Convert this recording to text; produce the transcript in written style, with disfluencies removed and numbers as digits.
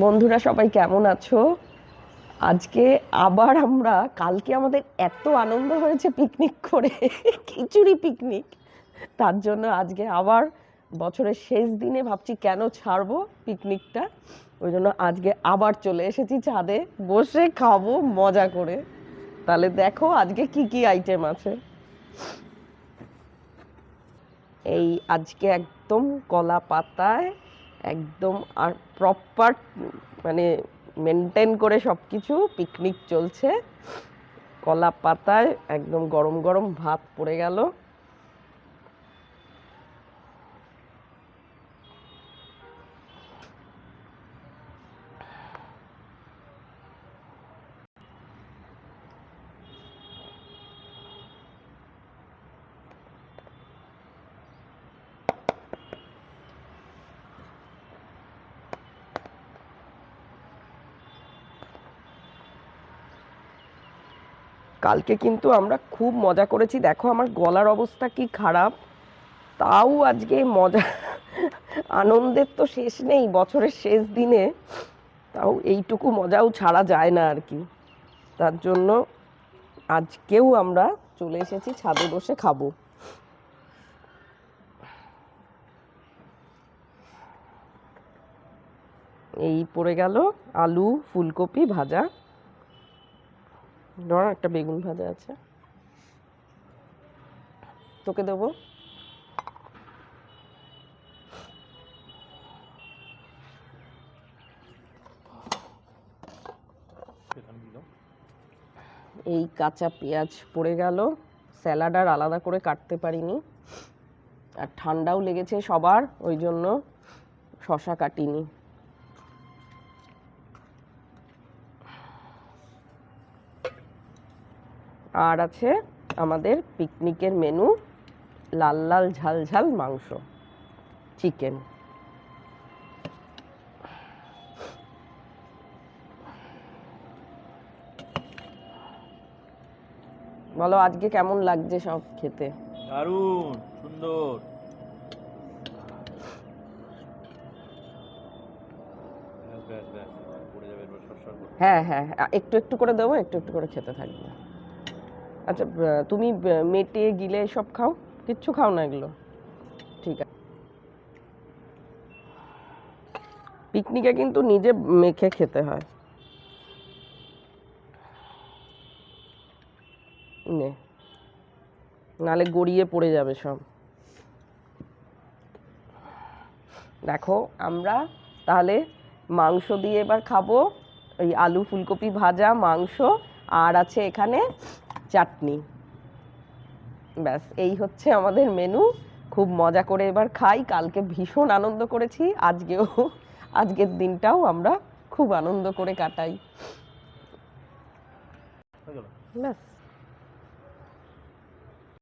বন্ধুরা সবাই কেমন আছো? আজকে আবার আমরা, কালকে আমাদের এত আনন্দ হয়েছে পিকনিক করে, খিচুড়ি পিকনিক। তার জন্য আজকে আবার বছরের শেষ দিনে ভাবছি কেন ছাড়বো পিকনিকটা। ওই জন্য আজকে আবার চলে এসেছি ছাদে, বসে খাবো মজা করে। তাহলে দেখো আজকে কি কি আইটেম আছে। এই আজকে একদম কলা পাতায়, একদম আর প্রপার, মানে মেনটেন করে সব কিছু পিকনিক চলছে। কলা পাতায় একদম গরম গরম ভাত পড়ে গেল। কালকে কিন্তু আমরা খুব মজা করেছি, দেখো আমার গলার অবস্থা কি খারাপ, তাও আজকে মজা, আনন্দের তো শেষ নেই বছরের শেষ দিনে। তাও এইটুকু মজাও ছাড়া যায় না আর কি। তার জন্য আজকেও আমরা চলে এসেছি ছাদে বসে খাবো। এই পড়ে গেল আলু ফুলকপি ভাজা, ধর একটা বেগুন ভাজা আছে, তোকে দেবো। এই কাঁচা পেঁয়াজ পড়ে গেল, স্যালাড আর আলাদা করে কাটতে পারিনি, আর ঠান্ডাও লেগেছে সবার, ওই জন্য শশা কাটিনি। আর আছে আমাদের পিকনিকের মেনু, লাল লাল ঝাল ঝাল মাংস, চিকেন। বলো আজকে কেমন লাগছে সব খেতে? দারুণ সুন্দর। হ্যাঁ হ্যাঁ, একটু একটু করে দেবো, একটু একটু করে খেতে থাকবে। আচ্ছা, তুমি মেটে গিলে সব খাও, কিচ্ছু খাও না এগুলো? ঠিক আছে। পিকনিকে কিন্তু নিজে মেখে খেতে হয়। নে, নালে গড়িয়ে পড়ে যাবে সব। দেখো আমরা তাহলে মাংস দিয়ে এবার খাবো, ওই আলু ফুলকপি ভাজা মাংস, আর আছে এখানে চাটনি। ব্যাস এই হচ্ছে আমাদের মেনু। খুব মজা করে এবার খাই, কালকে ভীষণ আনন্দ করেছি, আজকেও, আজকের দিনটাও আমরা খুব আনন্দ করে কাটাই। ব্যাস।